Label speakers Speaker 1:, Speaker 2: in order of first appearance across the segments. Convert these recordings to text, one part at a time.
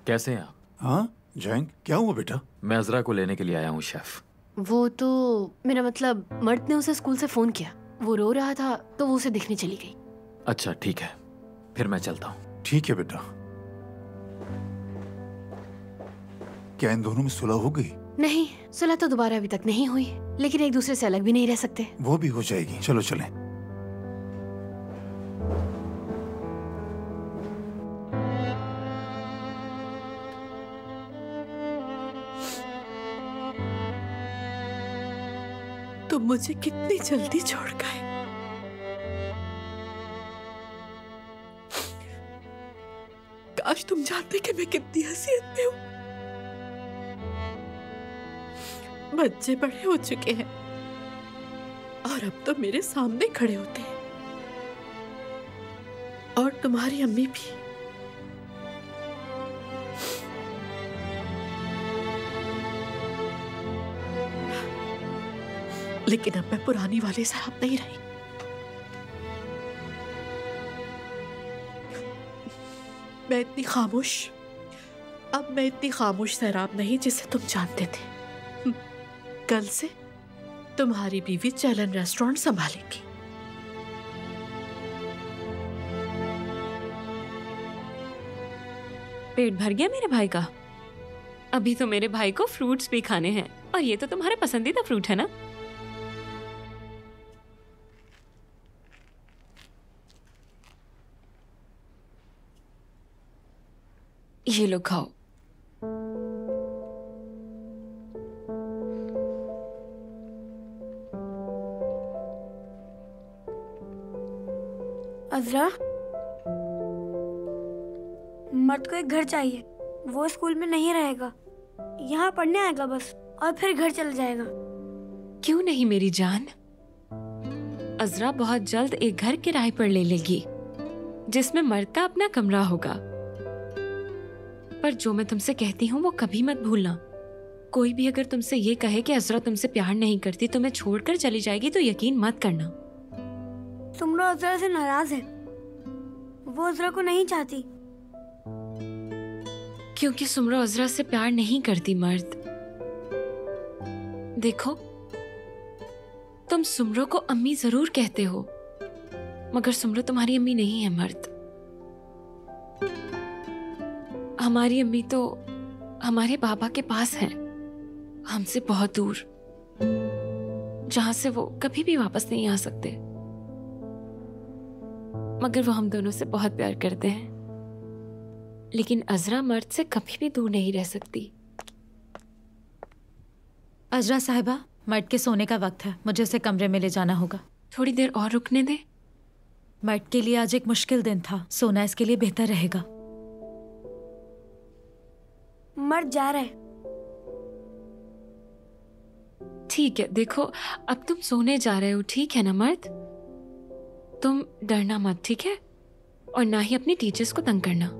Speaker 1: कैसे हैं आप?
Speaker 2: हाँ जैंग, क्या हुआ बेटा?
Speaker 1: मैं अजरा को लेने के लिए आया हूँ शेफ।
Speaker 3: वो तो मेरा मतलब मर्द ने उसे स्कूल से फोन किया, वो रो रहा था तो वो उसे दिखने चली गई।
Speaker 1: अच्छा ठीक है, फिर मैं चलता हूँ।
Speaker 2: ठीक है बेटा। क्या इन दोनों में सुलह हो गई?
Speaker 3: नहीं, सुलह तो दोबारा अभी तक नहीं हुई, लेकिन एक दूसरे से अलग भी नहीं रह सकते।
Speaker 2: वो भी हो जाएगी। चलो चलें।
Speaker 4: तुम मुझे कितनी जल्दी छोड़ गए। काश तुम जानते कि मैं कितनी हसीयत में हूं। बच्चे बड़े हो चुके हैं और अब तो मेरे सामने खड़े होते हैं, और तुम्हारी अम्मी भी। लेकिन अब मैं पुरानी वाली शराब नहीं रही। मैं इतनी खामोश शराब नहीं जिसे तुम जानते थे। कल से तुम्हारी बीवी चैलन रेस्टोरेंट संभालेगी।
Speaker 5: पेट भर गया मेरे भाई का? अभी तो मेरे भाई को फ्रूट्स भी खाने हैं, और ये तो तुम्हारे पसंदीदा फ्रूट है ना? ये लो खाओ।
Speaker 6: अज़रा, मर्द को एक घर चाहिए। वो स्कूल में नहीं रहेगा, यहाँ पढ़ने आएगा बस, और फिर घर चला जाएगा।
Speaker 5: क्यों नहीं मेरी जान? अज़रा बहुत जल्द एक घर किराए पर ले लेगी जिसमें मर्द का अपना कमरा होगा। पर जो मैं तुमसे कहती हूँ वो कभी मत भूलना। कोई भी अगर तुमसे ये कहे कि अज़रा तुमसे प्यार नहीं करती, तुम्हें छोड़कर चली जाएगी, तो यकीन मत करना।
Speaker 6: सुमरो अज़रा से नाराज है, वो अज़रा को नहीं चाहती।
Speaker 5: क्योंकि सुमरो अज़रा से प्यार नहीं करती मर्द। देखो, तुम सुमरो को अम्मी जरूर कहते हो, मगर सुमरो तुम्हारी अम्मी नहीं है मर्द। हमारी अम्मी तो हमारे बाबा के पास है, हमसे बहुत दूर, जहां से वो कभी भी वापस नहीं आ सकते। मगर वो हम दोनों से बहुत प्यार करते हैं। लेकिन अज़रा मर्द से कभी भी दूर नहीं रह सकती।
Speaker 7: अज़रा साहिबा, मर्द के सोने का वक्त है, मुझे उसे कमरे में ले जाना होगा।
Speaker 5: थोड़ी देर और रुकने दे।
Speaker 7: मर्द के लिए आज एक मुश्किल दिन था, सोना इसके लिए बेहतर रहेगा।
Speaker 6: मर्द जा रहा है।
Speaker 5: ठीक है, देखो अब तुम सोने जा रहे हो, ठीक है ना मर्द? तुम डरना मत, ठीक है? और ना ही अपनी टीचर्स को तंग करना।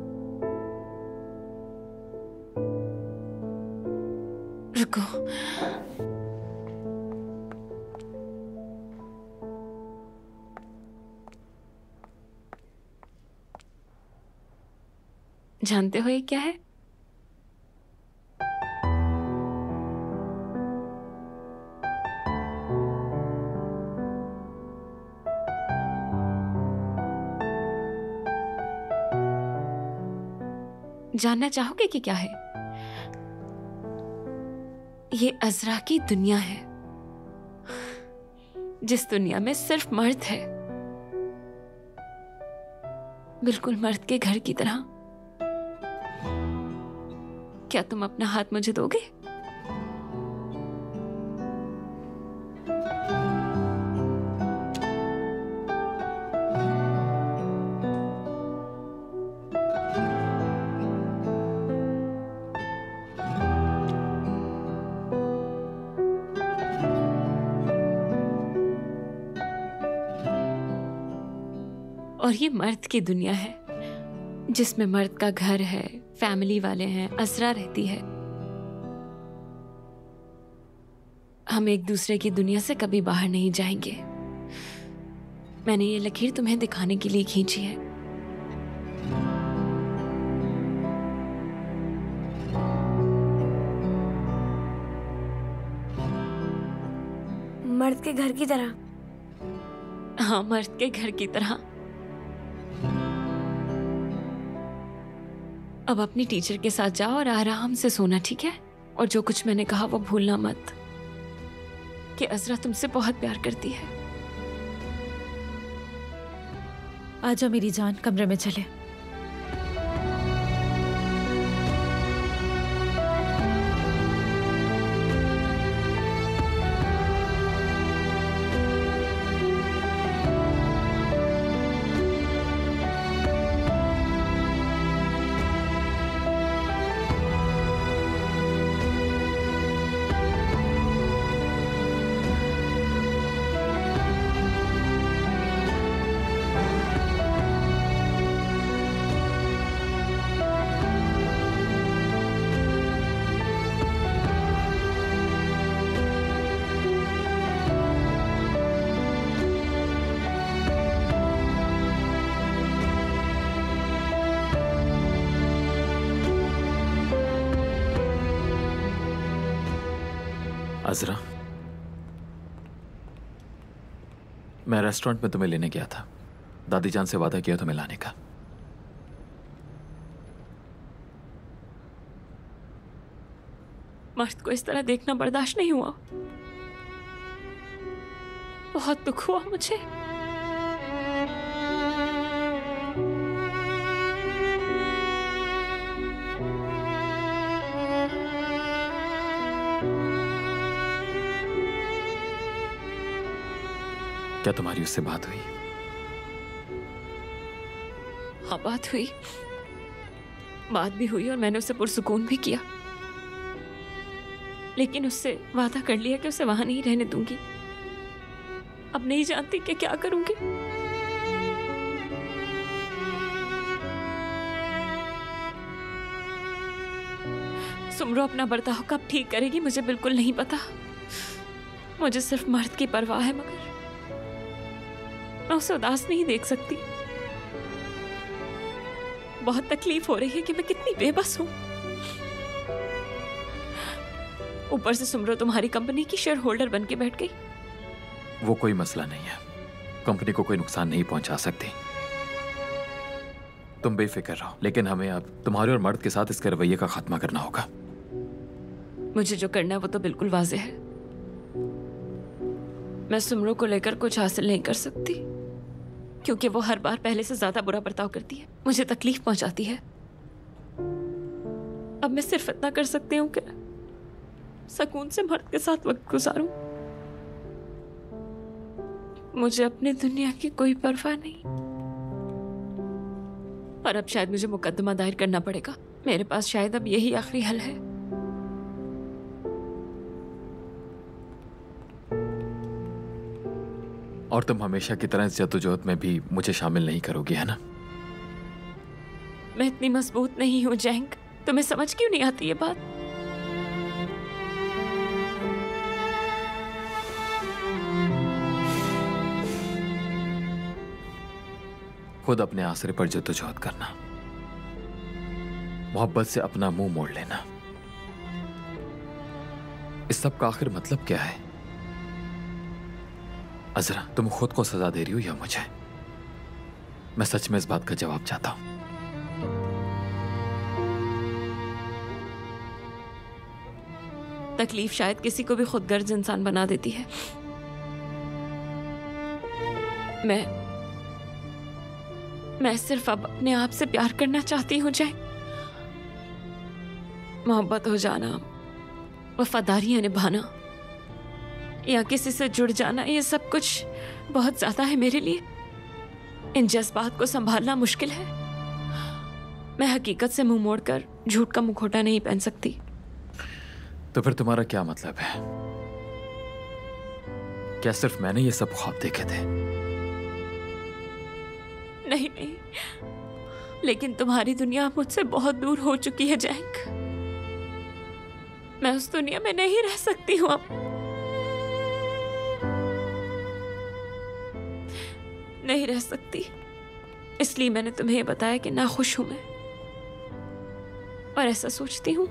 Speaker 5: रुको, जानते हो ये क्या है? जानना चाहोगे कि क्या है? ये अज़रा की दुनिया है, जिस दुनिया में सिर्फ मर्द है, बिल्कुल मर्द के घर की तरह। क्या तुम अपना हाथ मुझे दोगे? और ये मर्द की दुनिया है, जिसमें मर्द का घर है, फैमिली वाले हैं, अज़रा रहती है। हम एक दूसरे की दुनिया से कभी बाहर नहीं जाएंगे। मैंने ये लकीर तुम्हें दिखाने के लिए खींची है।
Speaker 6: के घर की तरह।
Speaker 5: हाँ, मर्द के घर की तरह। अब अपनी टीचर के साथ जाओ और आराम से सोना, ठीक है? और जो कुछ मैंने कहा वो भूलना मत कि अज़रा तुमसे बहुत प्यार करती है।
Speaker 7: आ जाओ मेरी जान, कमरे में चले।
Speaker 1: अज़रा, मैं रेस्टोरेंट में तुम्हें लेने गया था। दादी जान से वादा किया तुम्हें लाने का।
Speaker 5: मर्द को इस तरह देखना बर्दाश्त नहीं हुआ। बहुत दुख हुआ मुझे।
Speaker 1: क्या तुम्हारी उससे बात हुई?
Speaker 5: हाँ, बात हुई। बात भी हुई और मैंने उसे पुरसुकून भी किया, लेकिन उससे वादा कर लिया कि उसे वहां नहीं रहने दूंगी। अब नहीं जानती कि क्या करूंगी। सुमरो अपना बर्ताव कब ठीक करेगी मुझे बिल्कुल नहीं पता। मुझे सिर्फ मर्द की परवाह है, मगर मैं उसे उदास नहीं देख सकती। बहुत तकलीफ हो रही है कि मैं कितनी बेबस हूं। ऊपर से सुमरो तुम्हारी कंपनी की शेयर होल्डर बन के बैठ गई।
Speaker 1: वो कोई मसला नहीं है, कंपनी को कोई नुकसान नहीं पहुंचा सकती। तुम बेफिक्र रहो, लेकिन हमें अब तुम्हारे और मर्द के साथ इसके रवैये का खात्मा करना होगा।
Speaker 5: मुझे जो करना है वो तो बिल्कुल वाज़ेह है। मैं सुमरो को लेकर कुछ हासिल नहीं कर सकती, क्योंकि वो हर बार पहले से ज्यादा बुरा बर्ताव करती है, मुझे तकलीफ पहुंचाती है। अब मैं सिर्फ इतना कर सकती हूँ कि सुकून से मर्द के साथ वक्त गुजारूं। मुझे अपनी दुनिया की कोई परवाह नहीं। पर अब शायद मुझे मुकदमा दायर करना पड़ेगा। मेरे पास शायद अब यही आखिरी हल है।
Speaker 1: और तुम हमेशा की तरह इस जद्दोजहद में भी मुझे शामिल नहीं करोगी, है ना?
Speaker 5: मैं इतनी मजबूत नहीं हूं जैंग। तुम्हें समझ क्यों नहीं आती ये बात?
Speaker 1: खुद अपने आसरे पर जद्दोजहद करना, मोहब्बत से अपना मुंह मोड़ लेना, इस सब का आखिर मतलब क्या है? अज़रा, तुम खुद को सजा दे रही हो या मुझे? मैं सच में इस बात का जवाब चाहता हूं।
Speaker 5: तकलीफ शायद किसी को भी खुदगर्ज इंसान बना देती है। मैं सिर्फ अब अपने आप से प्यार करना चाहती हूँ जैंग। मोहब्बत हो जाना, वफादारियां निभाना या किसी से जुड़ जाना, ये सब कुछ बहुत ज्यादा है मेरे लिए। इन जज्बात को संभालना मुश्किल है। मैं हकीकत से मुंह मोड़कर झूठ का मुखौटा नहीं पहन सकती।
Speaker 1: तो फिर तुम्हारा क्या मतलब है? क्या सिर्फ मैंने ये सब ख्वाब देखे थे?
Speaker 5: नहीं, लेकिन तुम्हारी दुनिया मुझसे बहुत दूर हो चुकी है जैंग। मैं उस दुनिया में नहीं रह सकती हूँ अब। नहीं रह सकती। इसलिए मैंने तुम्हें यह बताया कि नाखुश हूं मैं, और ऐसा सोचती हूँ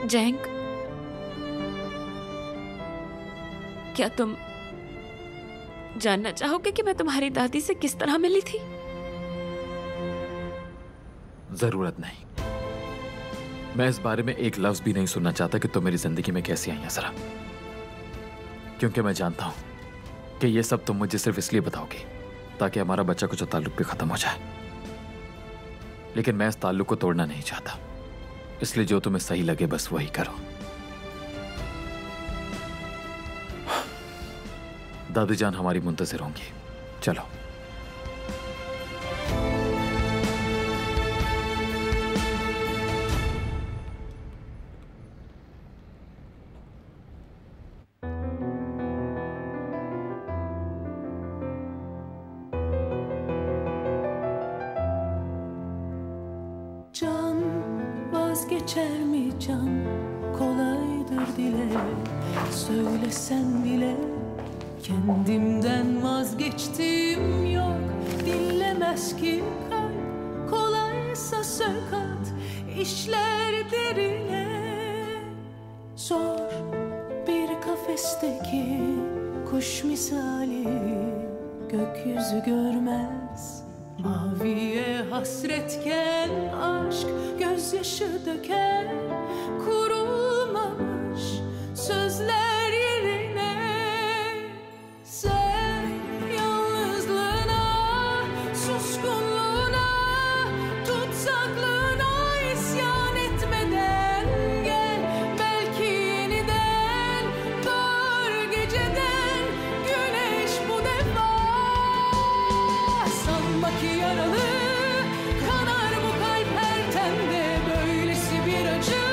Speaker 5: जैंग, क्या तुम जानना चाहोगे कि मैं तुम्हारी दादी से किस तरह मिली थी?
Speaker 1: जरूरत नहीं। मैं इस बारे में एक लफ्ज भी नहीं सुनना चाहता कि तुम मेरी जिंदगी में कैसी आई हैं जरा, क्योंकि मैं जानता हूं कि ये सब तुम मुझे सिर्फ इसलिए बताओगी ताकि हमारा बच्चा कुछ ताल्लुक भी खत्म हो जाए। लेकिन मैं इस ताल्लुक को तोड़ना नहीं चाहता, इसलिए जो तुम्हें सही लगे बस वही करो। दादी जान हमारी मुंतजिर होंगी, चलो।
Speaker 8: Can vazgeçer mi can? Kolaydır dile, söylesen bile. Kendimden vazgeçtim yok, dinlemez ki kalp. Kolaysa sökat, işler derine. Zor bir kafesteki kuş misali, gökyüzü görmez. Maviye hasretken aşk gözyaşı döker. Kurulmamış sözler yerine. Sen yalnızlığına, suskunluğuna, tutsaklığına isyan etmeden gel. Belki yeniden doğar geceden güneş bu defa. Sanma ki yaralı kanar bu kalp her tende. Böylesi bir acı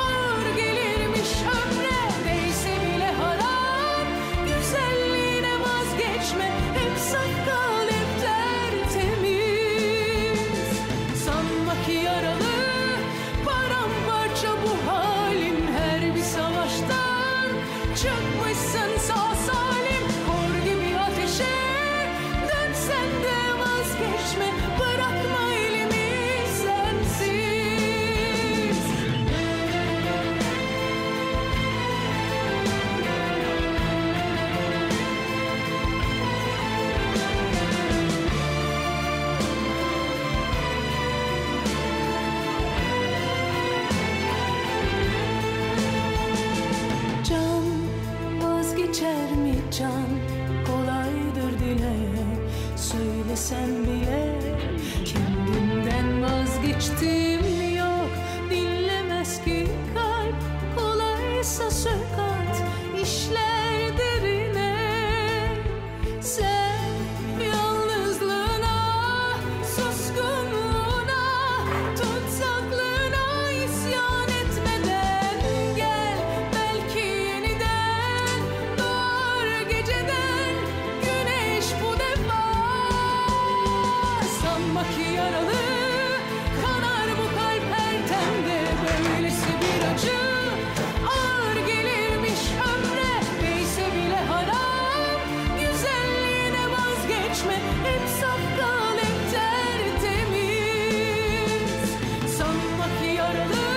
Speaker 8: ağır gelirmiş ömre. Değse bile harap güzelliğine vazgeçme. Hep saf kal, hep tertemiz. Sanma ki yaralı paramparça bu halim. Her bir savaştan çıkmışsın sağ salim. Kor gibi ateşe dönsen de vazgeçme. Bırakma elimi sensiz. Can vazgeçer mi can? Kolaydır dile, söylesen bile. Kendimden vazgeçtim yok, dinlemez ki kalp. Kolaysa sökat, işler derine. Sen yalnızlığına, suskunluğuna, tutsaklığına isyan etmeden gel. Belki yeniden doğar geceden güneş bu defa. Sanma ki yaralı kanar bu kalp her tende. Böylesi bir acı ağır gelirmiş ömre. Değse bile harap güzelliğine vazgeçme. Hep saf kal, hep tertemiz. Sanma ki yaralı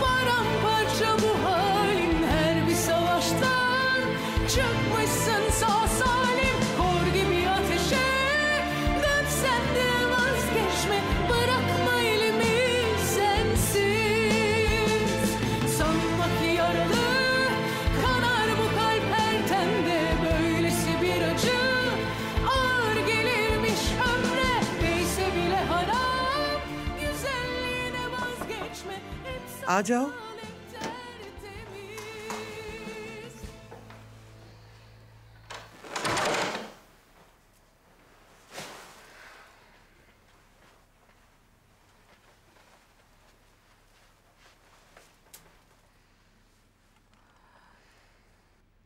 Speaker 8: paramparça bu halin. Her bir savaştan çıkmışsın sağ salim. Kor gibi ateşe dönsen de vazgeçme. Bırakma elimi sensiz. Sanma ki yaralı kanar bu kalp her tende. Böylesi bir acı ağır gelirmiş ömre. Değse bile harap güzelliğine vazgeçme. Hep saf
Speaker 9: आ जाओ।
Speaker 8: kal, hep tertemiz.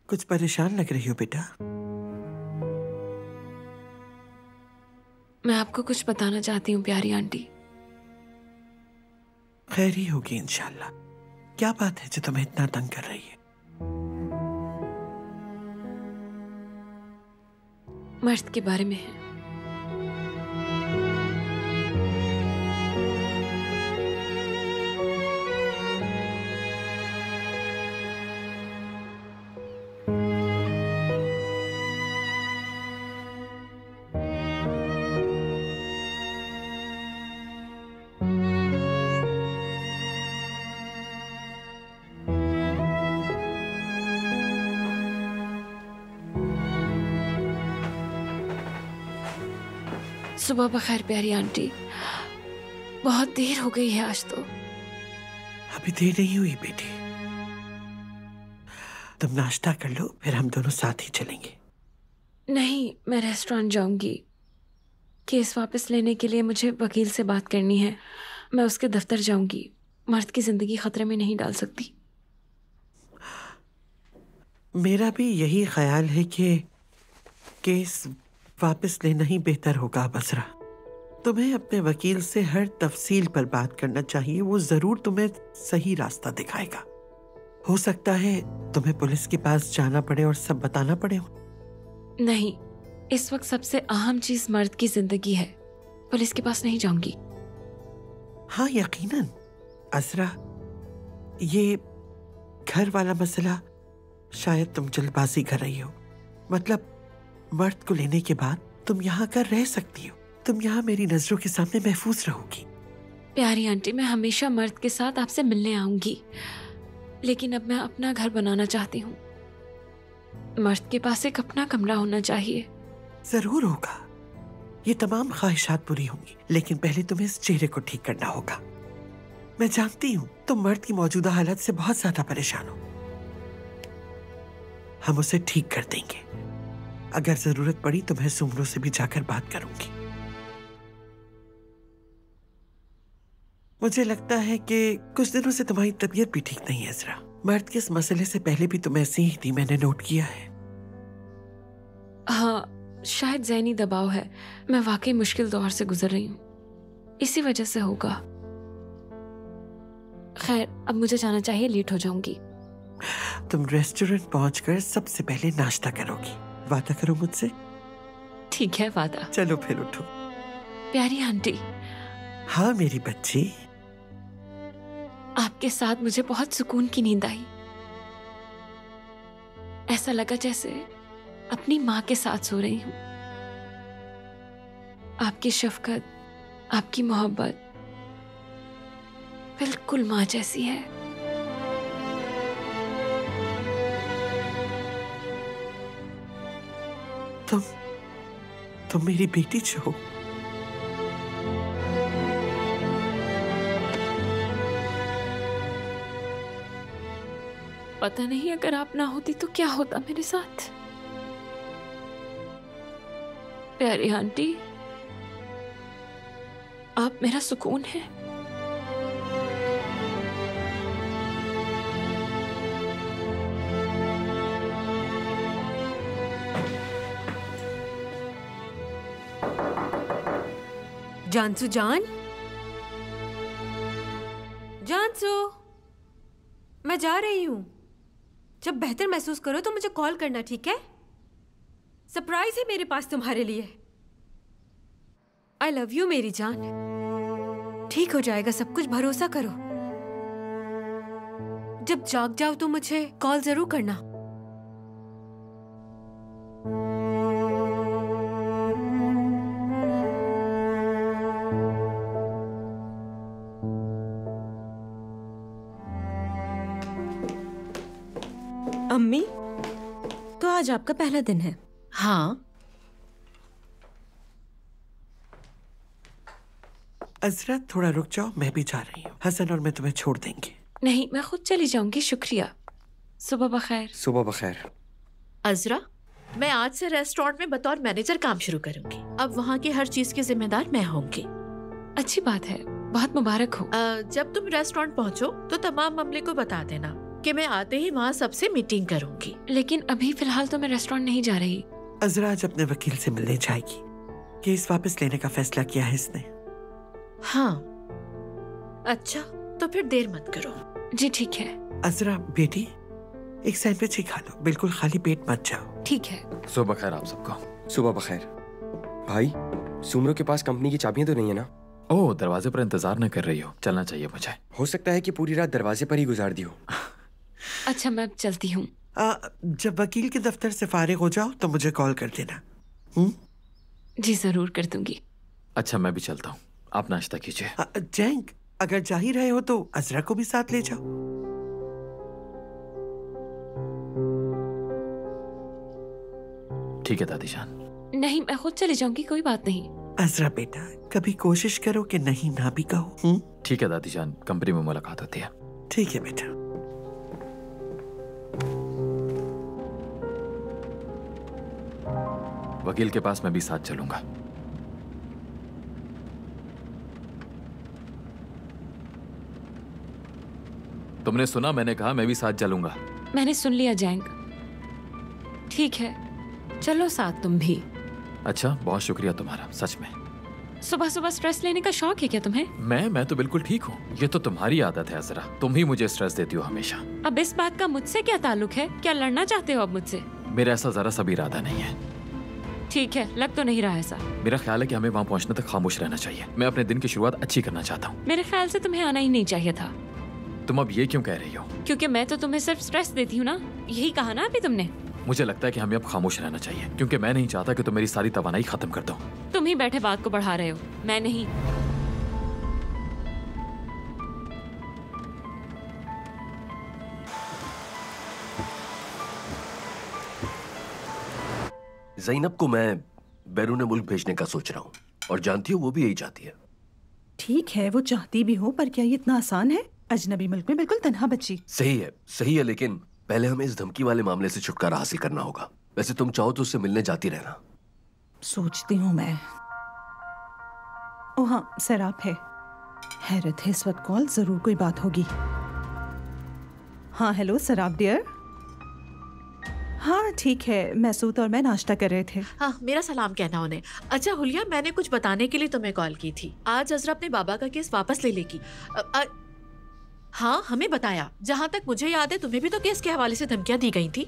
Speaker 9: कुछ परेशान लग रही हो बेटा।
Speaker 5: मैं आपको कुछ बताना चाहती हूँ प्यारी आंटी।
Speaker 9: खैर ही होगी इंशाल्लाह। क्या बात है जो तुम्हें इतना तंग कर रही है?
Speaker 5: मर्द के बारे में है। सुबह बखैर प्यारी आंटी। बहुत देर हो गई है आज तो।
Speaker 9: अभी देर नहीं हुई बेटी, तुम नाश्ता कर लो, फिर हम दोनों साथ ही चलेंगे।
Speaker 5: नहीं, मैं रेस्टोरेंट जाऊंगी। केस वापस लेने के लिए मुझे वकील से बात करनी है। मैं उसके दफ्तर जाऊंगी। मर्द की जिंदगी खतरे में नहीं डाल सकती।
Speaker 9: मेरा भी यही ख्याल है कि केस वापस लेना ही बेहतर होगा बसरा। तुम्हें अपने वकील से हर तफसील पर बात करना चाहिए। वो जरूर तुम्हें सही रास्ता दिखाएगा। हो सकता है तुम्हें पुलिस के पास जाना पड़े और सब बताना पड़े हो।
Speaker 5: नहीं, इस वक्त सबसे अहम चीज मर्द की जिंदगी है। पुलिस के पास नहीं जाऊंगी।
Speaker 9: हाँ यकीनन असरा, ये घर वाला मसला शायद तुम जल्दबाजी कर रही हो। मतलब मर्द को लेने के बाद तुम यहाँ कर रह सकती हो। तुम यहाँ मेरी नजरों के सामने महफूज रहोगी।
Speaker 5: प्यारी आंटी, मैं हमेशा मर्द के साथ आपसे मिलने आऊंगी, लेकिन अब मैं अपना घर बनाना चाहती हूँ। मर्द के पास एक अपना कमरा होना चाहिए।
Speaker 9: जरूर होगा। ये तमाम ख्वाहिशात पूरी होंगी, लेकिन पहले तुम्हें इस चेहरे को ठीक करना होगा। मैं जानती हूँ तुम मर्द की मौजूदा हालत से बहुत ज्यादा परेशान हो। हम उसे ठीक कर देंगे। अगर जरूरत पड़ी तो मैं सुमरो से भी जाकर बात करूंगी। मुझे लगता है कि कुछ दिनों से तुम्हारी तबीयत भी ठीक नहीं है असरा। मर्द के इस मसले से पहले भी तुम ऐसी ही थी, मैंने नोट किया है।
Speaker 5: हाँ, शायद ज़हनी दबाव है। मैं वाकई मुश्किल दौर से गुजर रही हूँ, इसी वजह से होगा। खैर, अब मुझे जाना चाहिए, लेट हो जाऊंगी।
Speaker 9: तुम रेस्टोरेंट पहुंचकर सबसे पहले नाश्ता करोगी। वादा करो मुझसे।
Speaker 5: ठीक है, वादा।
Speaker 9: चलो फिर उठो।
Speaker 5: प्यारी आंटी।
Speaker 9: हाँ मेरी बच्ची।
Speaker 5: आपके साथ मुझे बहुत सुकून की नींद आई। ऐसा लगा जैसे अपनी माँ के साथ सो रही हूँ। आपकी शफकत, आपकी मोहब्बत बिल्कुल माँ जैसी है।
Speaker 9: तुम मेरी बेटी जो।
Speaker 5: पता नहीं अगर आप ना होती तो क्या होता मेरे साथ। प्यारी आंटी, आप मेरा सुकून है।
Speaker 10: जानसू जान, जानसू, मैं जा रही हूँ। जब बेहतर महसूस करो तो मुझे कॉल करना, ठीक है? सरप्राइज है मेरे पास तुम्हारे लिए। आई लव यू मेरी जान। ठीक हो जाएगा सब कुछ, भरोसा करो। जब जाग जाओ तो मुझे कॉल जरूर करना।
Speaker 11: अम्मी, तो आज आपका पहला दिन है?
Speaker 7: हाँ।
Speaker 9: अजरा थोड़ा रुक जाओ, मैं भी जा रही हूँ। हसन और मैं तुम्हें छोड़ देंगे।
Speaker 5: नहीं, मैं खुद चली जाऊंगी। शुक्रिया। सुबह बखैर।
Speaker 12: सुबह बखैर।
Speaker 4: अजरा, मैं आज से रेस्टोरेंट में बतौर मैनेजर काम शुरू करूंगी। अब वहाँ की हर चीज की जिम्मेदार मैं होंगी।
Speaker 5: अच्छी बात है, बहुत मुबारक हो।
Speaker 4: जब तुम रेस्टोरेंट पहुँचो तो तमाम मामले को बता देना कि मैं आते ही वहाँ सबसे मीटिंग करूंगी।
Speaker 5: लेकिन अभी फिलहाल तो मैं रेस्टोरेंट नहीं जा रही।
Speaker 9: अजरा आज अपने वकील से मिलने जाएगी। केस वापस लेने का फैसला किया है इसने।
Speaker 4: हाँ, अच्छा, तो फिर देर मत करो।
Speaker 5: जी ठीक है।
Speaker 9: अजरा बेटी, एक सैंडविच ही खा लो, बिल्कुल खाली पेट मत जाओ।
Speaker 5: ठीक है।
Speaker 1: सुबह बखैर आप सबको।
Speaker 12: सुबह बखैर। भाई, सुमरो के पास कंपनी की चाबियां तो नहीं है ना?
Speaker 1: ओह, दरवाजे पर इंतजार न कर रही हो? चलना चाहिए मुझे।
Speaker 12: हो सकता है कि पूरी रात दरवाजे पर ही गुजार दी हो।
Speaker 5: अच्छा, मैं अब चलती हूँ।
Speaker 9: जब वकील के दफ्तर से फारिग हो जाओ तो मुझे कॉल कर देना।
Speaker 5: जी जरूर कर दूंगी।
Speaker 1: अच्छा, मैं भी चलता हूँ, आप नाश्ता कीजिए।
Speaker 9: जैंक, अगर जा ही रहे हो तो अजरा को भी साथ ले जाओ।
Speaker 1: ठीक है दादी जान।
Speaker 5: नहीं, मैं खुद चली जाऊंगी, कोई बात नहीं।
Speaker 9: अजरा बेटा, कभी कोशिश करो कि नहीं ना भी कहो।
Speaker 1: ठीक है दादी जान, कंपनी में मुलाकात होती है।
Speaker 9: ठीक है बेटा।
Speaker 1: वकील के पास मैं भी साथ चलूंगा। तुमने सुना, मैंने कहा मैं भी साथ चलूंगा।
Speaker 5: मैंने सुन लिया जैंग। ठीक है, चलो साथ तुम भी।
Speaker 1: अच्छा, बहुत शुक्रिया तुम्हारा, सच में।
Speaker 5: सुबह सुबह स्ट्रेस लेने का शौक है क्या तुम्हें?
Speaker 1: मैं तो बिल्कुल ठीक हूँ। ये तो तुम्हारी आदत है अजरा, तुम ही मुझे स्ट्रेस देती हो हमेशा।
Speaker 5: अब इस बात का मुझसे क्या ताल्लुक है? क्या लड़ना चाहते हो अब मुझसे?
Speaker 1: मेरा ऐसा जरा सा भी इरादा नहीं है।
Speaker 5: ठीक है, लग तो नहीं रहा ऐसा।
Speaker 1: मेरा ख्याल है कि हमें वहाँ पहुँचने तक खामोश रहना चाहिए। मैं अपने दिन की शुरुआत अच्छी करना चाहता हूँ।
Speaker 5: मेरे ख्याल से तुम्हें आना ही नहीं चाहिए था।
Speaker 1: तुम अब ये क्यों कह रही हो?
Speaker 5: क्योंकि मैं तो तुम्हें सिर्फ स्ट्रेस देती हूँ ना, यही कहा ना अभी तुमने।
Speaker 1: मुझे लगता है कि हमें अब खामोश रहना चाहिए, क्योंकि मैं नहीं चाहता कि तुम मेरी सारी तवानाई खत्म कर दो।
Speaker 5: तुम ही बैठे बात को बढ़ा रहे हो, मैं नहीं।
Speaker 13: ज़ैनब को मैं बैरून मुल्क भेजने का सोच रहा हूँ, और जानती हो वो भी यही चाहती है।
Speaker 11: ठीक है, वो चाहती भी हो, पर क्या ये इतना आसान है? अजनबी मुल्क में बिल्कुल तन्हा बच्ची।
Speaker 13: सही है, लेकिन पहले हमें इस धमकी वाले मामले से छुटकारा हासिल करना होगा। वैसे तुम चाहो तो उससे मिलने जाती रहना।
Speaker 11: सोचती हूँ मैं। ओ हाँ, सराप है। हैरत है, इस वक्त कॉल जरूर कोई बात होगी। हाँ हेलो सराब डियर। हाँ ठीक है, मैसूद और मैं नाश्ता कर रहे थे।
Speaker 4: हाँ, मेरा सलाम कहना उन्हें। अच्छा हुलिया, मैंने कुछ बताने के लिए तुम्हें कॉल की थी। आज अजरा अपने बाबा का केस वापस ले लेगी। हाँ, हमें बताया। जहाँ तक मुझे याद है तुम्हें भी तो केस के हवाले से धमकियाँ दी गई थी।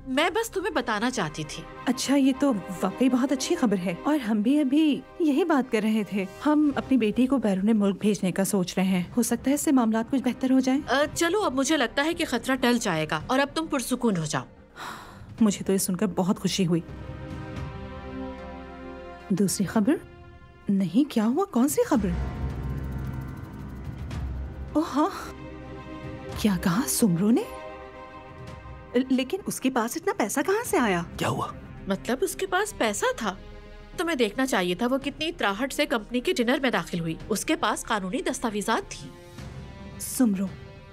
Speaker 4: मैं बस तुम्हें बताना चाहती थी।
Speaker 11: अच्छा, ये तो वाकई बहुत अच्छी खबर है, और हम भी अभी यही बात कर रहे थे। हम अपनी बेटी को बैरून मुल्क भेजने का सोच रहे हैं। हो सकता है इससे मामला कुछ बेहतर हो जाए।
Speaker 4: चलो, अब मुझे लगता है कि खतरा टल जाएगा और अब तुम पुरसुकून हो जाओ।
Speaker 11: मुझे तो ये सुनकर बहुत खुशी हुई। दूसरी खबर? नहीं, क्या हुआ? कौन सी खबर? ओह हाँ, क्या कहा सुमरो ने? लेकिन उसके पास इतना पैसा कहाँ से आया?
Speaker 13: क्या हुआ?
Speaker 4: मतलब उसके पास पैसा था? तुम्हें देखना चाहिए था वो कितनी त्राहट से कंपनी के डिनर में दाखिल हुई। उसके पास कानूनी दस्तावेजात थी।
Speaker 11: सुमरो,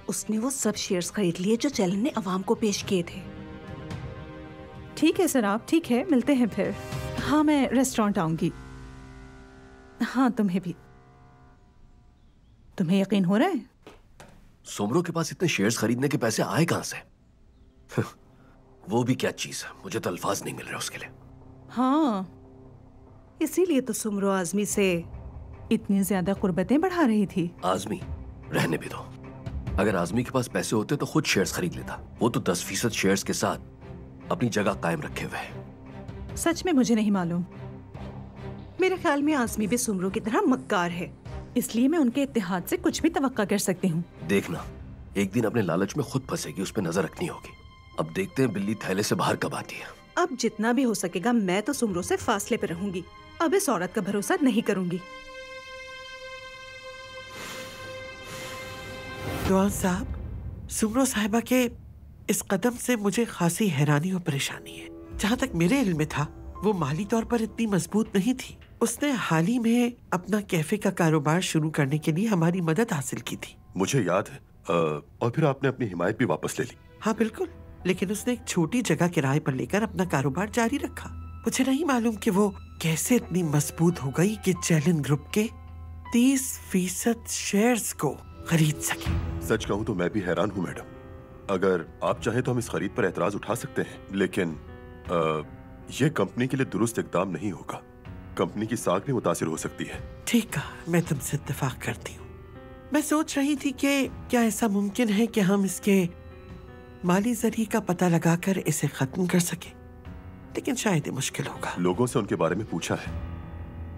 Speaker 11: उसने वो सब शेयर्स खरीद लिए जो चैलन ने अवाम को पेश किए थे। ठीक है सर, आप ठीक है, मिलते हैं फिर। हाँ, मैं रेस्टोरेंट आऊंगी। हाँ, तुम्हें भी। तुम्हें यकीन हो रहा है?
Speaker 13: सुमरो के पास इतने शेयर्स खरीदने के पैसे आए कहाँ से? वो भी क्या चीज है, मुझे तो अल्फाज नहीं मिल रहे उसके लिए।
Speaker 11: हाँ, इसीलिए तो सुमरो आजमी से इतनी ज्यादा कुर्बतें बढ़ा रही थी।
Speaker 13: आजमी रहने भी दो। अगर आजमी के पास पैसे होते तो खुद शेयर्स खरीद लेता। वो तो 10% शेयर्स के साथ अपनी जगह कायम रखे हुए है।
Speaker 11: सच में मुझे नहीं मालूम। मेरे ख्याल में आजमी भी सुमरो की तरह मक्कार है, इसलिए मैं उनके इत्तेहाद से कुछ भी तवक्का कर सकती हूँ।
Speaker 13: देखना, एक दिन अपने लालच में खुद फंसेगी, उस पर नजर रखनी होगी। अब देखते हैं बिल्ली थैले से बाहर कब आती है।
Speaker 11: अब जितना भी हो सकेगा मैं तो सुमरो से फासले पे रहूंगी। अब इस औरत का भरोसा नहीं करूंगी।
Speaker 9: दुआन साहब, सुमरो साहिबा के इस कदम से मुझे खासी हैरानी और परेशानी है। जहाँ तक मेरे इल्म में था, वो माली तौर पर इतनी मजबूत नहीं थी। उसने हाल ही में अपना कैफे का कारोबार शुरू करने के लिए हमारी मदद हासिल की थी।
Speaker 14: मुझे याद है। और फिर आपने अपनी हिमायत भी वापस ले ली।
Speaker 9: हाँ बिल्कुल, लेकिन उसने एक छोटी जगह किराए पर लेकर अपना कारोबार जारी रखा। मुझे नहीं मालूम कि वो कैसे इतनी मजबूत हो गई कि चैलन ग्रुप के 30% शेयर्स को खरीद सके।
Speaker 14: सच कहूँ तो मैं भी हैरान हूँ मैडम। अगर आप चाहें तो हम इस खरीद पर एतराज उठा सकते हैं, लेकिन ये कंपनी के लिए दुरुस्त इकदाम नहीं होगा। कंपनी की साख भी मुतासिर हो सकती है। ठीक है, मैं तुमसे इत्तेफाक करती हूँ।
Speaker 9: मैं सोच रही थी कि क्या ऐसा मुमकिन है कि हम इसके माली जरिए का पता लगाकर इसे खत्म कर सके, लेकिन शायद ये मुश्किल होगा।
Speaker 14: लोगों से उनके बारे में पूछा है,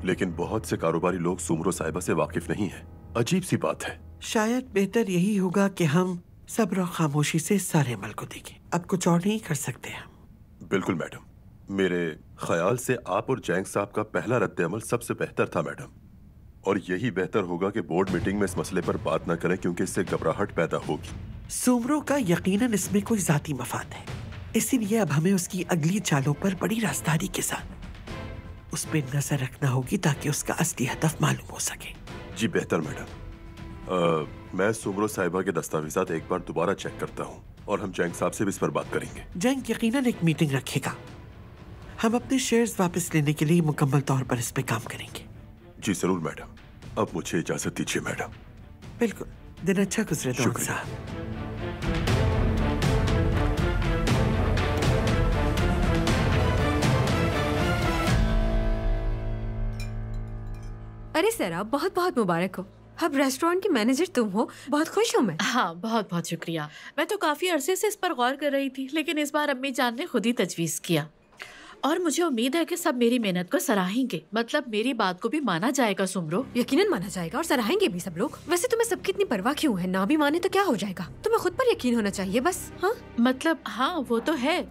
Speaker 14: लेकिन बहुत से कारोबारी लोग सुमरो साहिबा से वाकिफ नहीं है। अजीब सी बात है।
Speaker 9: शायद बेहतर यही होगा कि हम सब्र और खामोशी से सारे अमल को देखें। अब कुछ और नहीं कर सकते हम।
Speaker 14: बिल्कुल मैडम, मेरे ख्याल से आप और जैंग साहब का पहला रद्द-ए-अमल सबसे बेहतर था मैडम, और यही बेहतर होगा कि बोर्ड मीटिंग में इस मसले पर बात न करें, क्योंकि इससे घबराहट पैदा होगी।
Speaker 9: सुमरो का यकीनन इसमें कोई जाती मफाद है, इसीलिए अब हमें उसकी अगली चालों पर बड़ी राजदारी के साथ उस पे नजर रखना होगी ताकि उसका असली हदफ मालूम हो सके।
Speaker 14: जी बेहतर मैडम। मैं सुमरो साहिबा के दस्तावेजात एक बार दोबारा चेक करता हूँ और हम जैंग साहब से भी इस पर बात करेंगे।
Speaker 9: जैंग यकीनन एक मीटिंग रखेगा। हम अपने शेयर्स वापस लेने के लिए मुकम्मल तौर पर इस पे काम करेंगे।
Speaker 14: जी जरूर मैडम। अब मुझे इजाजत दीजिए मैडम।
Speaker 9: बिल्कुल। दिन अच्छा गुजरे दौन साहब।
Speaker 10: अरे सर, आप बहुत बहुत मुबारक हो। अब रेस्टोरेंट की मैनेजर तुम हो, बहुत खुश हूँ मैं।
Speaker 4: हाँ, बहुत बहुत शुक्रिया। मैं तो काफी अरसे से इस पर गौर कर रही थी, लेकिन इस बार अम्मी जान ने खुद ही तजवीज़ किया और मुझे उम्मीद है कि सब मेरी मेहनत को सराहेंगे। मतलब मेरी बात को भी माना जाएगा सुमरो।
Speaker 10: यकीनन माना जाएगा और सराहेंगे भी सब लोग। वैसे तुम्हें सबकी इतनी परवाह क्यों है? ना भी माने तो क्या हो जाएगा? तुम्हें खुद पर यकीन होना चाहिए बस। हाँ
Speaker 4: मतलब हाँ वो तो है,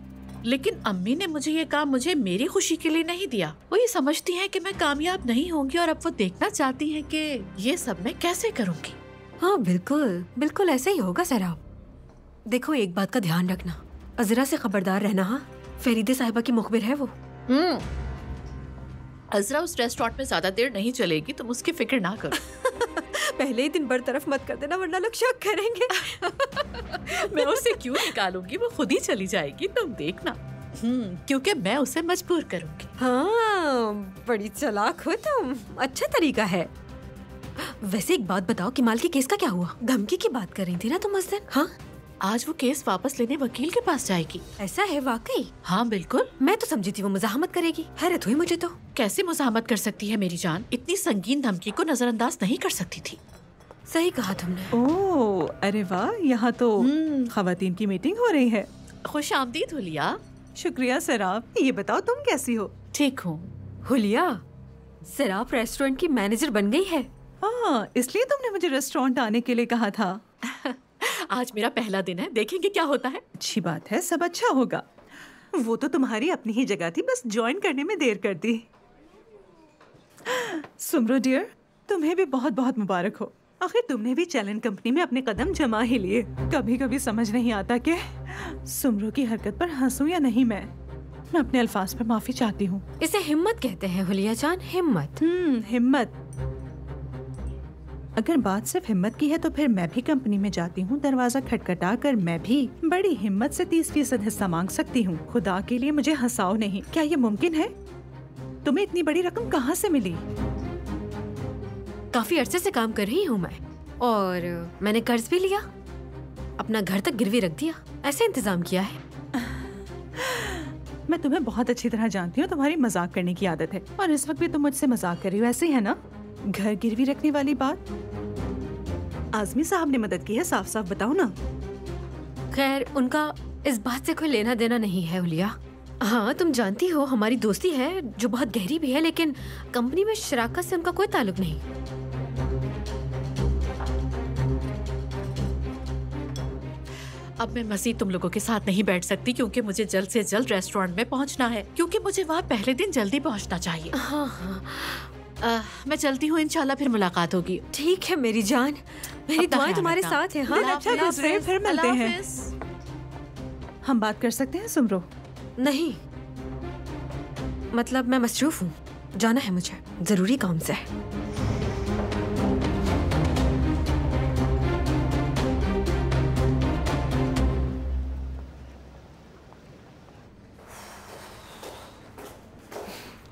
Speaker 4: लेकिन अम्मी ने मुझे ये काम मुझे मेरी खुशी के लिए नहीं दिया। वो ये समझती हैं कि मैं कामयाब नहीं होंगी और अब वो देखना चाहती हैं कि ये सब मैं कैसे करूँगी।
Speaker 10: हाँ बिल्कुल बिल्कुल ऐसा ही होगा सराब। देखो एक बात का ध्यान रखना, अजरा से खबरदार रहना। हाँ, फरीदे साहिबा की मुखबिर है वो।
Speaker 4: अजरा उस रेस्टोरेंट में ज्यादा देर नहीं चलेगी, तुम उसकी फिक्र ना करो।
Speaker 10: पहले ही दिन बरतरफ मत कर देना वरना लोग शक करेंगे।
Speaker 4: मैं उसे क्यों निकालूंगी, वो खुद ही चली जाएगी, तुम देखना। क्योंकि मैं उसे मजबूर करूंगी।
Speaker 10: हाँ बड़ी चालाक हो तुम, अच्छा तरीका है। वैसे एक बात बताओ, किमाल के केस का क्या हुआ? धमकी की बात कर रही थी ना तुम उस दिन। हाँ
Speaker 4: आज वो केस वापस लेने वकील के पास जाएगी।
Speaker 10: ऐसा है वाकई?
Speaker 4: हाँ बिल्कुल।
Speaker 10: मैं तो समझी थी वो मुजाहमत करेगी। हैरत हुई मुझे तो।
Speaker 4: कैसे मुजाहमत कर सकती है मेरी जान? इतनी संगीन धमकी को नजरअंदाज नहीं कर सकती थी।
Speaker 10: सही कहा तुमने।
Speaker 11: ओह अरे वाह, यहाँ तो खवातीन की मीटिंग हो रही है।
Speaker 4: खुश आमदीद हुलिया।
Speaker 11: शुक्रिया सराब। ये बताओ तुम कैसी हो?
Speaker 4: ठीक हूँ।
Speaker 10: हुलिया, सराब रेस्टोरेंट की मैनेजर बन गई है।
Speaker 11: हाँ, इसलिए तुमने मुझे रेस्टोरेंट आने के लिए कहा था।
Speaker 4: आज मेरा पहला दिन है, देखेंगे क्या होता है।
Speaker 11: अच्छी बात है, सब अच्छा होगा। वो तो तुम्हारी अपनी ही जगह थी, बस ज्वाइन करने में देर कर दी। सुमरो डियर, तुम्हें भी बहुत बहुत मुबारक हो। आखिर तुमने भी चैलेंज कंपनी में अपने कदम जमा ही लिए। कभी कभी समझ नहीं आता कि सुमरो की हरकत पर हंसूं या नहीं। मैं अपने अल्फाज पर माफी चाहती हूँ।
Speaker 10: इसे हिम्मत कहते हैं हुलिया जान, हिम्मत।
Speaker 11: हिम्मत। अगर बात सिर्फ हिम्मत की है तो फिर मैं भी कंपनी में जाती हूँ, दरवाजा खटखटा कर मैं भी बड़ी हिम्मत से 30% हिस्सा मांग सकती हूँ। खुदा के लिए मुझे हंसाओ नहीं। क्या ये मुमकिन है? तुम्हें इतनी बड़ी रकम कहाँ से मिली?
Speaker 10: काफी अरसे से काम कर रही हूँ मैं, और मैंने कर्ज भी लिया, अपना घर तक गिरवी रख दिया, ऐसे इंतजाम किया है।
Speaker 11: मैं तुम्हें बहुत अच्छी तरह जानती हूँ, तुम्हारी मजाक करने की आदत है और इस वक्त भी तुम मुझसे मजाक कर रही हो, ऐसे ही है ना? घर गिरवी रखने वाली बात आजमी साहब ने मदद की है, साफ साफ बताओ ना।
Speaker 10: खैर उनका इस बात से कोई लेना देना नहीं है हुलिया। हाँ तुम जानती हो हमारी दोस्ती है जो बहुत गहरी भी है, लेकिन कंपनी में शराकत से उनका कोई ताल्लुक नहीं।
Speaker 4: अब मैं मसीह तुम लोगों के साथ नहीं बैठ सकती, क्योंकि मुझे जल्द से जल्द रेस्टोरेंट में पहुंचना है, क्योंकि मुझे वहाँ पहले दिन जल्दी पहुंचना चाहिए।
Speaker 10: हाँ हाँ
Speaker 4: मैं चलती हूँ, इंशाल्लाह फिर मुलाकात होगी।
Speaker 10: ठीक है मेरी जान, मेरी दुआएं तुम्हारे साथ हैं। हाँ
Speaker 11: अच्छा गुजरे, फिर मिलते हैं। हम बात कर सकते हैं सुमरो?
Speaker 10: नहीं, मतलब मैं मसरूफ हूँ, जाना है मुझे जरूरी काम से।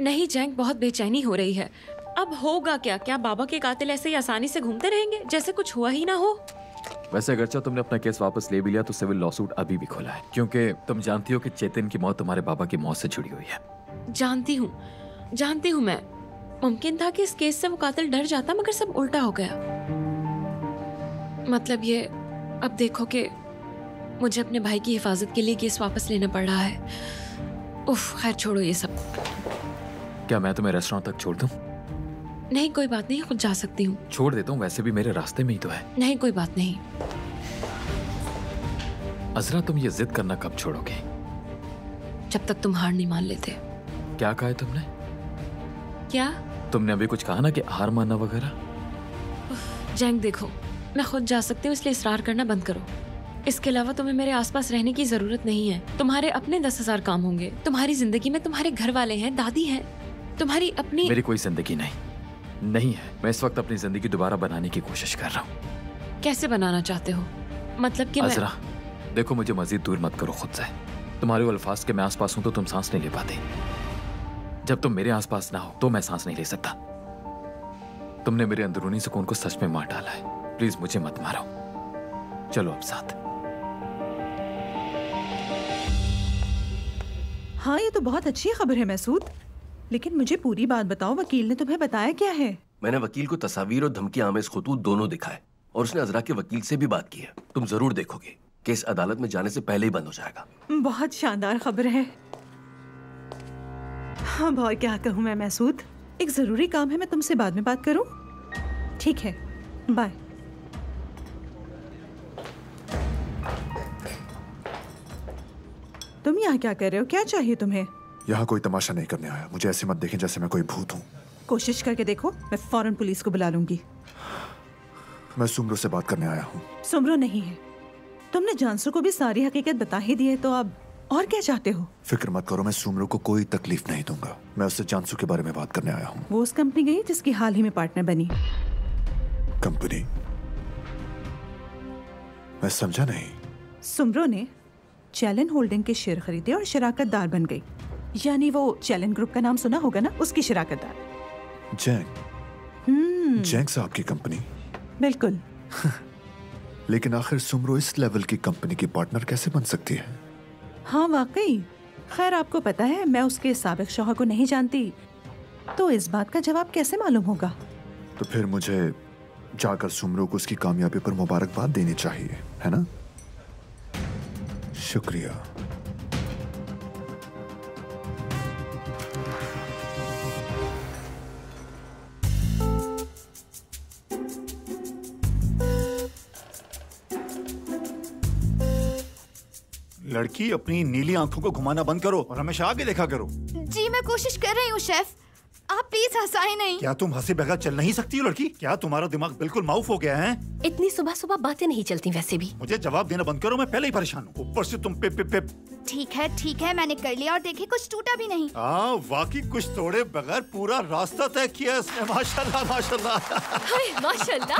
Speaker 5: नहीं जैंग, बहुत बेचैनी हो रही है। अब होगा क्या? क्या बाबा के कातिल ऐसे ही आसानी से घूमते रहेंगे जैसे कुछ हुआ ही ना हो?
Speaker 1: वैसे अगरचे तुमने अपना केस वापस ले भी लिया तो सिविल लॉसूट अभी भी खुला है, क्योंकि तुम जानती हो कि चेतन की मौत तुम्हारे बाबा की मौत से जुड़ी हुई है।
Speaker 5: जानती हूँ मैं। मुमकिन था कि इस केस से वो कातिल डर जाता, मगर सब उल्टा हो गया। मतलब ये अब देखो कि मुझे अपने भाई की हिफाजत के लिए केस वापस लेना पड़ रहा है। उफ, खैर छोड़ो ये सब।
Speaker 1: क्या मैं तुम्हें रेस्टोरेंट तक छोड़ दूं?
Speaker 5: नहीं कोई बात नहीं, खुद जा सकती हूँ।
Speaker 1: छोड़ देता हूँ, वैसे भी मेरे रास्ते में ही तो है।
Speaker 5: नहीं कोई बात नहीं।
Speaker 1: अजरा तुम ये जिद करना कब छोड़ोगे?
Speaker 5: जब तक तुम हार नहीं मान लेते।
Speaker 1: क्या कहा है तुमने?
Speaker 5: क्या?
Speaker 1: तुमने अभी कुछ कहा ना कि हार मानना वगैरह।
Speaker 5: जैंग देखो, मैं खुद जा सकती हूँ, इसलिए इसरार करना बंद करो। इसके अलावा तुम्हें मेरे आसपास रहने की जरूरत नहीं है। तुम्हारे अपने 10,000 काम होंगे। तुम्हारी जिंदगी में तुम्हारे घर वाले हैं, दादी है। तुम्हारी अपनी
Speaker 1: मेरी कोई जिंदगी नहीं है। मैं इस वक्त अपनी जिंदगी दोबारा बनाने की कोशिश कर रहा हूँ।
Speaker 5: कैसे बनाना चाहते हो? मतलब कि
Speaker 1: अजरा, देखो मुझे मजीद दूर मत करो खुद से। तुम्हारे अल्फाज के मैं आसपास हूं तो तुम सांस नहीं ले पाते। जब तुम मेरे आसपास ना हो तो मैं सांस नहीं ले सकता। तुमने मेरे अंदरूनी सुकून को सच में मार डाला है। प्लीज मुझे मत मारो। चलो अब साथ।
Speaker 11: हाँ, ये तो बहुत अच्छी खबर है मैसूद, लेकिन मुझे पूरी बात बताओ, वकील ने तुम्हें बताया क्या है?
Speaker 13: मैंने वकील को तस्वीर और धमकी आमेज खतूत दोनों दिखाए और उसने अजरा के वकील से भी बात की है। तुम जरूर देखोगे केस अदालत में जाने से पहले ही बंद हो जाएगा।
Speaker 11: बहुत शानदार खबर है। हाँ, और क्या कहूँ मैं मैसूद, एक जरूरी काम है, मैं तुमसे बाद में बात करूँ? ठीक है, बाय। तुम यहाँ क्या कर रहे हो? क्या चाहिए तुम्हें?
Speaker 2: यहाँ कोई तमाशा नहीं करने आया। मुझे ऐसे मत देखें जैसे मैं कोई भूत हूँ।
Speaker 11: कोशिश करके देखो, मैं फौरन पुलिस को बुला लूंगी।
Speaker 2: मैं सुमरो से बात करने आया हूँ।
Speaker 11: सुमरो नहीं है। तुमने जानसू को भी सारी हकीकत बता ही दी है, तो अब और क्या चाहते हो?
Speaker 2: फिक्र मत करो, मैं सुमरो को कोई तकलीफ नहीं दूंगा। मैं उससे जानसू के बारे में बात करने आया हूँ।
Speaker 11: वो उस कंपनी गई जिसकी हाल ही में पार्टनर बनी।
Speaker 2: कंपनी? मैं समझा नहीं।
Speaker 11: सुमरो ने चैलेंज होल्डिंग के शेयर खरीदे और शराकतदार बन गई। यानी वो चैलेंज ग्रुप का नाम सुना होगा ना, उसकी शराकतदार।
Speaker 2: जैंग साहब की कंपनी?
Speaker 11: बिल्कुल।
Speaker 2: लेकिन आखिर सुमरो इस लेवल की कंपनी की पार्टनर कैसे बन सकती है?
Speaker 11: हाँ वाकई। खैर, आपको पता है मैं उसके साबिक शौहर को नहीं जानती, तो इस बात का जवाब कैसे मालूम होगा?
Speaker 2: तो फिर मुझे जाकर सुमरो को उसकी कामयाबी पर मुबारकबाद देनी चाहिए, है ना? शुक्रिया। लड़की, अपनी नीली आंखों को घुमाना बंद करो और हमेशा आगे देखा करो।
Speaker 15: जी मैं कोशिश कर रही हूँ शेफ, आप प्लीज हंसाएं नहीं।
Speaker 2: क्या तुम हंसे बगैर चल नहीं सकती हो लड़की? क्या तुम्हारा दिमाग बिल्कुल माउफ हो गया है?
Speaker 3: इतनी सुबह सुबह बातें नहीं चलती वैसे भी।
Speaker 2: मुझे जवाब देना बंद करो, मैं पहले ही परेशान हूँ, ऊपर से तुम पे।
Speaker 15: ठीक है, मैंने कर लिया और देखिए कुछ टूटा भी नहीं।
Speaker 2: वाकई कुछ तोड़े बगैर पूरा रास्ता तय किया इसने। माशाल्लाह माशाल्लाह।
Speaker 4: माशाल्लाह।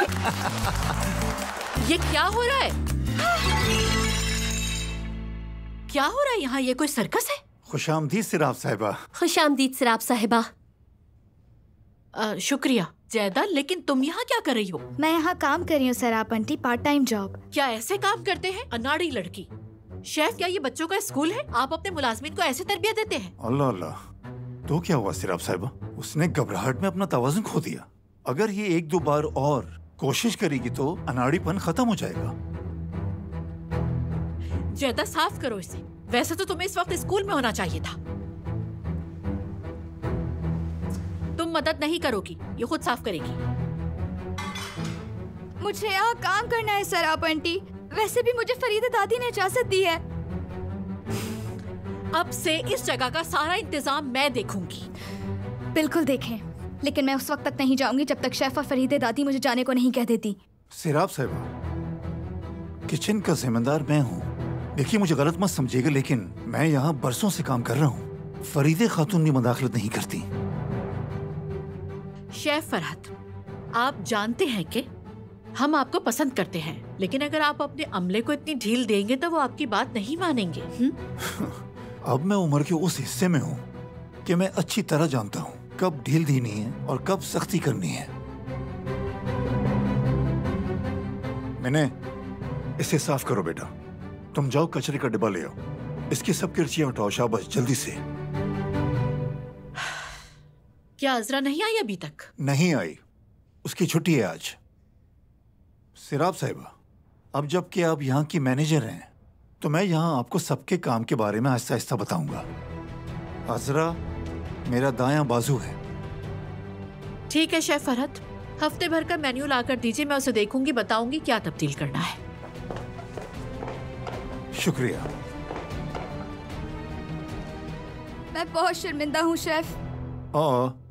Speaker 4: ये क्या हो रहा है? क्या हो रहा है यहाँ? ये कोई सर्कस है?
Speaker 2: खुशामदीद सिराब साहिबा।
Speaker 3: खुशामदीद सिराब साहिबा।
Speaker 4: शुक्रिया जैदा, लेकिन तुम यहाँ क्या कर रही हो?
Speaker 15: मैं यहाँ काम कर रही हूँ सराप आंटी, पार्ट टाइम जॉब।
Speaker 4: क्या ऐसे काम करते हैं अनाड़ी लड़की? शेफ, क्या ये बच्चों का स्कूल है? आप अपने मुलाजमीन को ऐसे तरबियत देते हैं?
Speaker 2: अल्लाह अल्लाह। तो क्या हुआ सिराब साहिबा? उसने घबराहट में अपना तवाज़ुन खो दिया। अगर ये एक दो बार और कोशिश करेगी तो अनाड़ीपन खत्म हो जाएगा।
Speaker 4: जैदा, साफ करो इसे। वैसे तो तुम्हें इस वक्त स्कूल में होना चाहिए था। तुम मदद नहीं करोगी, ये खुद साफ करेगी।
Speaker 15: मुझे यहाँ काम करना है सराप आंटी। वैसे भी मुझे फरीदा दादी ने इजाजत दी है।
Speaker 4: अब से इस जगह का सारा इंतजाम मैं देखूंगी।
Speaker 15: बिल्कुल देखें, लेकिन मैं उस वक्त तक नहीं जाऊंगी जब तक शेफ और फरीदा दादी मुझे जाने को नहीं कह देती।
Speaker 2: सिराब साहिबा, किचन का जिम्मेदार मैं हूँ। देखिए, मुझे गलत मत समझिएगा, लेकिन मैं यहाँ बरसों से काम कर रहा हूँ। फरीदे खातून भी मदाखलत नहीं करती।
Speaker 4: शेफ फरहत, आप जानते हैं कि हम आपको पसंद करते हैं, लेकिन अगर आप अपने अमले को इतनी ढील देंगे तो वो आपकी बात नहीं मानेंगे।
Speaker 2: अब मैं उम्र के उस हिस्से में हूँ कि मैं अच्छी तरह जानता हूँ कब ढील देनी है और कब सख्ती करनी है। मैंने इसे साफ करो बेटा। तुम जाओ कचरे का डिब्बा ले आओ। इसकी सब किरचियां हटाओ, शाबाश, जल्दी से।
Speaker 4: क्या अजरा नहीं आई अभी तक?
Speaker 2: नहीं आई, उसकी छुट्टी है आज। सिराब साहिबा, अब जबकि आप यहाँ की मैनेजर हैं तो मैं यहाँ आपको सबके काम के बारे में आहिस्ता आहिस्ता बताऊंगा। अजरा मेरा दायां बाजू है।
Speaker 4: ठीक है शेफ फरहत, हफ्ते भर का मेन्यू ला कर दीजिए, मैं उसे देखूंगी, बताऊंगी क्या तब्दील करना है।
Speaker 2: शुक्रिया।
Speaker 15: मैं बहुत शर्मिंदा हूँ शेफ।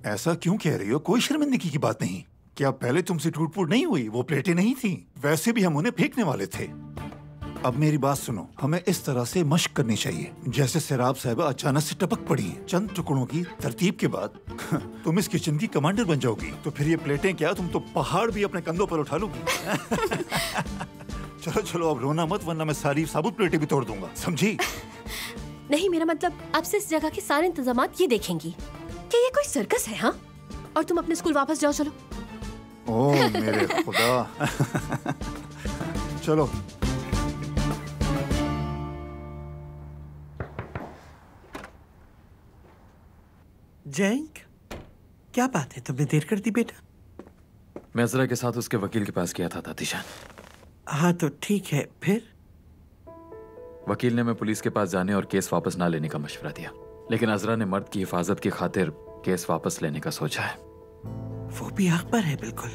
Speaker 2: ऐसा क्यों कह रही हो? कोई शर्मिंदगी की बात नहीं। क्या पहले तुमसे टूट फूट नहीं हुई? वो प्लेटें नहीं थी, वैसे भी हम उन्हें फेंकने वाले थे। अब मेरी बात सुनो, हमें इस तरह से मशक करनी चाहिए जैसे सिराब साहिबा अचानक से टपक पड़ी हैं। चंद टुकड़ों की तरतीब के बाद तुम इस किचन की कमांडर बन जाओगी। तो फिर ये प्लेटें क्या, तुम तो पहाड़ भी अपने कंधों पर उठा लोगी। चलो चलो अब रोना मत, वरना मैं सारी साबुत प्लेटें भी तोड़ दूंगा, समझी?
Speaker 3: नहीं, मेरा मतलब आपसे इस जगह के सारे इंतजामात ये देखेंगी कि ये कोई सर्कस है। हाँ, और तुम अपने स्कूल वापस जाओ। चलो।
Speaker 2: ओह मेरे खुदा। चलो।
Speaker 9: जैंक, क्या बात है, तुमने देर कर दी बेटा?
Speaker 1: मैं अजरा के साथ उसके वकील के पास गया था दादीजान।
Speaker 9: हाँ तो ठीक है, फिर?
Speaker 1: वकील ने मैं पुलिस के पास जाने और केस वापस ना लेने का मशवरा दिया, लेकिन अजरा ने मर्द की हिफाजत की खातिर केस वापस लेने का सोचा है।
Speaker 9: वो भी हक पर है बिल्कुल,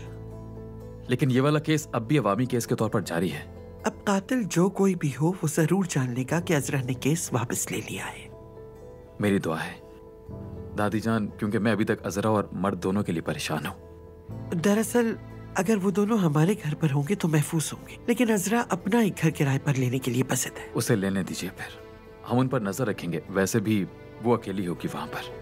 Speaker 1: लेकिन ये वाला केस अब भी अवामी केस के तौर पर जारी है।
Speaker 9: अब कातिल जो कोई भी हो वो जरूर जान लेगा कि अजरा ने केस वापस ले लिया है।
Speaker 1: मेरी दुआ है दादीजान, क्योंकि मैं अभी तक अजरा और मर्द दोनों के लिए परेशान हूँ।
Speaker 9: दरअसल अगर वो दोनों हमारे घर पर होंगे तो महफूज होंगे, लेकिन अजरा अपना एक घर किराए पर लेने के लिए पसंद है।
Speaker 1: उसे लेने दीजिए, फिर हम उन पर नजर रखेंगे। वैसे भी वो अकेली होगी वहां पर।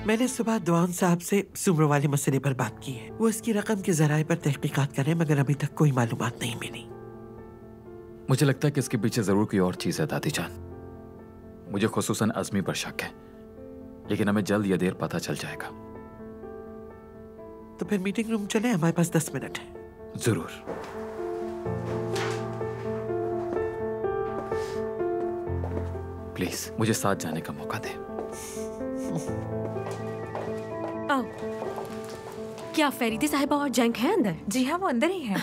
Speaker 9: मैंने सुबह दुआन साहब से सुमरो वाले मसले पर बात की है। वो इसकी रकम के जराए पर तहकीकात कर रहे हैं, मगर अभी तक कोई मालूमात नहीं मिली।
Speaker 1: मुझे लगता है कि इसके पीछे जरूर कोई और चीज है दादीजान। मुझे खुसूसन अज़मी पर शक है, लेकिन हमें जल्द या देर पता चल जाएगा।
Speaker 9: तो फिर मीटिंग रूम चले, हमारे पास 10 मिनट है।
Speaker 1: जरूर। प्लीज मुझे साथ जाने का मौका दे।
Speaker 10: आओ। क्या फरीदे साहिबा और जैंक हैं अंदर?
Speaker 11: जी हाँ, वो अंदर ही हैं।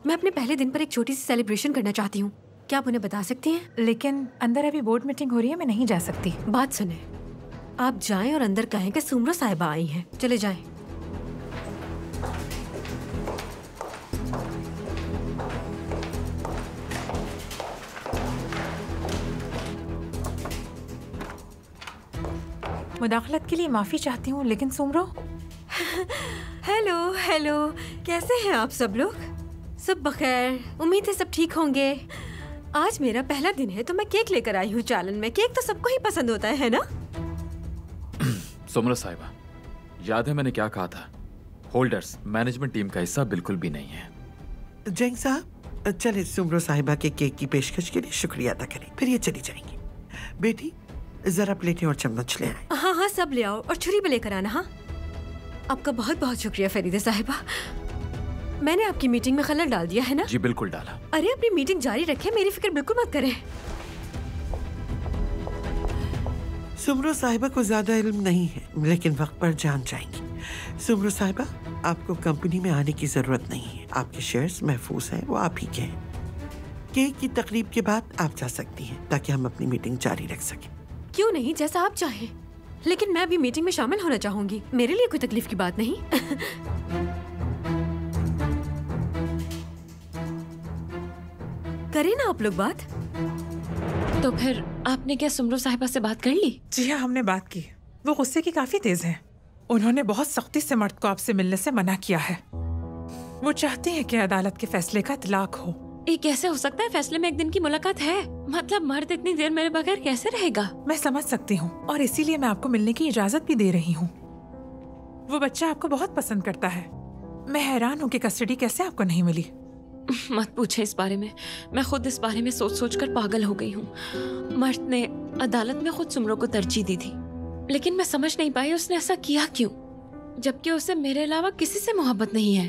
Speaker 10: मैं अपने पहले दिन पर एक छोटी सी सेलिब्रेशन करना चाहती हूँ। क्या आप उन्हें बता सकती हैं?
Speaker 11: लेकिन अंदर अभी बोर्ड मीटिंग हो रही है, मैं नहीं जा सकती।
Speaker 10: बात सुने, आप जाएं और अंदर कहें कि सुमरो साहिबा आई हैं। चले जाएं।
Speaker 11: मुदाखलत के लिए माफी चाहती हूँ, लेकिन सुमरो।
Speaker 10: हेलो हेलो, कैसे हैं आप सब लोग? सब बखैर, उम्मीद है सब ठीक होंगे। आज मेरा पहला दिन है तो मैं केक लेकर आई हूँ चालन में। केक तो सबको ही पसंद होता है ना?
Speaker 1: सुमरो साहिबा, याद है मैंने क्या कहा था? होल्डर्स मैनेजमेंट टीम का हिस्सा बिल्कुल भी नहीं है।
Speaker 9: जैंग साहब, चले सुमरो साहिबा के केक की पेशकश के लिए शुक्रिया अदा करें, फिर ये चली जाएंगी। बेटी जरा प्लेटें और चम्मच ले आए।
Speaker 10: हाँ हाँ, सब ले आओ और छुरी भी लेकर आना। हाँ, आपका बहुत बहुत शुक्रिया फरीदे साहिबा। मैंने आपकी मीटिंग में खलल डाल दिया है ना?
Speaker 1: जी बिल्कुल डाला।
Speaker 10: अरे अपनी मीटिंग जारी रखें, मेरी फिक्र बिल्कुल मत करें।
Speaker 9: सुमरो साहिबा को ज्यादा इल्म नहीं है, लेकिन वक्त पर जान जाएंगी। सुमरो साहिबा, आपको कंपनी में आने की जरूरत नहीं है। आपके शेयर्स महफूज हैं, वो आप ही के हैं। केक की तकरीब के बाद आप जा सकती हैं, ताकि हम अपनी मीटिंग जारी रख सकें।
Speaker 10: क्यों नहीं, जैसा आप चाहें, लेकिन मैं अभी मीटिंग में शामिल होना चाहूंगी। मेरे लिए कोई तकलीफ की बात नहीं। करें ना आप लोग बात।
Speaker 5: तो फिर आपने क्या सुमरो साहिबा से बात कर ली?
Speaker 11: जी हाँ, हमने बात की। वो गुस्से की काफी तेज हैं। उन्होंने बहुत सख्ती से मर्द को आपसे मिलने से मना किया है। वो चाहती हैं कि अदालत के फैसले का इतलाक हो।
Speaker 5: ये कैसे हो सकता है? फैसले में एक दिन की मुलाकात है। मतलब मर्द इतनी देर मेरे बगैर कैसे रहेगा?
Speaker 11: मैं समझ सकती हूँ, और इसीलिए मैं आपको मिलने की इजाजत भी दे रही हूँ। वो बच्चा आपको बहुत पसंद करता है। मैं हैरान हूँ कि कस्टडी कैसे आपको नहीं मिली।
Speaker 5: मत पूछे इस बारे में। मैं खुद इस बारे में सोच सोच कर पागल हो गई हूँ। मर्द ने अदालत में खुद सुमरो को तरजीह दी थी, लेकिन मैं समझ नहीं पाई उसने ऐसा किया क्यों, जबकि उसे मेरे अलावा किसी से मोहब्बत नहीं है।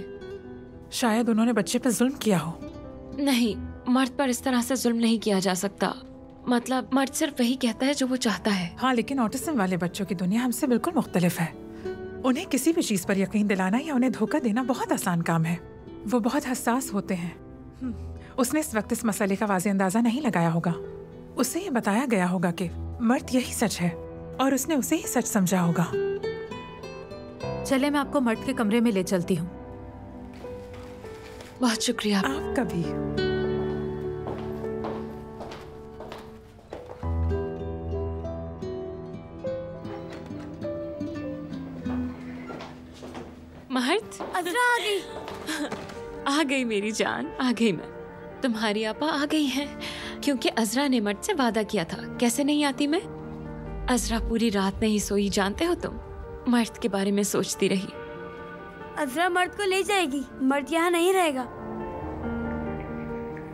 Speaker 11: शायद उन्होंने बच्चे पर जुल्म किया हो।
Speaker 5: नहीं, मर्द पर इस तरह से जुल्म नहीं किया जा सकता। मतलब मर्द सिर्फ वही कहता है जो वो चाहता है।
Speaker 11: हाँ, लेकिन ऑटिज्म वाले बच्चों की दुनिया हमसे बिल्कुल मुख्तलिफ है। उन्हें किसी भी चीज पर यकीन दिलाना या उन्हें धोखा देना बहुत आसान काम है। वो बहुत हसास होते हैं। उसने इस वक्त इस मसले का वाज़ेह अंदाजा नहीं लगाया होगा। उसे ये बताया गया होगा कि मर्द यही सच है, और उसने उसे ही सच समझा होगा।
Speaker 7: चले, मैं आपको मर्द के कमरे में ले चलती हूँ।
Speaker 5: बहुत शुक्रिया।
Speaker 11: आपका भी।
Speaker 5: महर्त,
Speaker 6: अजरा आ गई।
Speaker 5: आ गई मेरी जान, आ गई मैं। तुम्हारी आपा आ गई हैं, क्योंकि अजरा ने मर्द से वादा किया था। कैसे नहीं आती मैं? अजरा पूरी रात नहीं सोई, जानते हो तुम। मर्द के बारे में सोचती रही।
Speaker 6: अजरा मर्द को ले जाएगी, मर्द यहाँ नहीं रहेगा।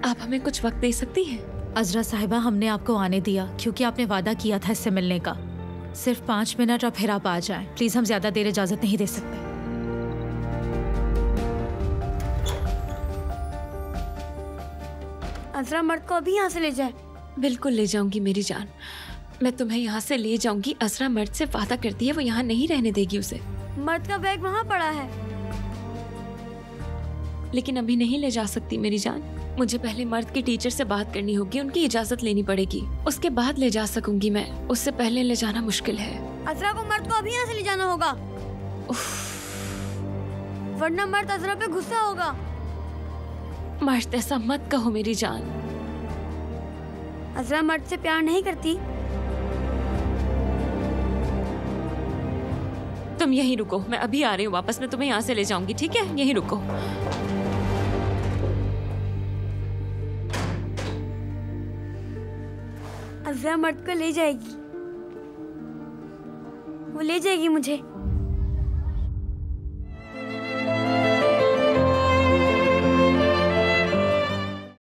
Speaker 5: आप हमें कुछ वक्त दे सकती हैं?
Speaker 7: अजरा साहिबा, हमने आपको आने दिया क्योंकि आपने वादा किया था इससे मिलने का। सिर्फ 5 मिनट और फिर आप आ जाएं। प्लीज, हम ज्यादा देर इजाजत नहीं दे सकते।
Speaker 6: अजरा मर्द को अभी यहाँ से ले जाए।
Speaker 5: बिल्कुल ले जाऊंगी मेरी जान, मैं तुम्हें यहाँ से ले जाऊंगी। अजरा मर्द से वादा करती है, वो यहाँ नहीं रहने देगी उसे।
Speaker 6: मर्द का बैग वहाँ पड़ा है।
Speaker 5: लेकिन अभी नहीं ले जा सकती मेरी जान। मुझे पहले मर्द के टीचर से बात करनी होगी, उनकी इजाजत लेनी पड़ेगी, उसके बाद ले जा सकूंगी मैं। उससे पहले ले जाना मुश्किल है।
Speaker 6: अजरा को मर्द को अभी यहाँ से ले जाना होगा, वरना मर्द अजरा पे गुस्सा होगा।
Speaker 5: मर्द ऐसा मत कहो मेरी जान।
Speaker 6: अजरा मर्द से प्यार नहीं करती।
Speaker 5: तुम यहीं रुको, मैं अभी आ रही हूँ वापस। मैं तुम्हें यहाँ से ले जाऊंगी, ठीक है? यहीं रुको।
Speaker 6: अजरा मर्द को ले जाएगी, वो ले जाएगी मुझे।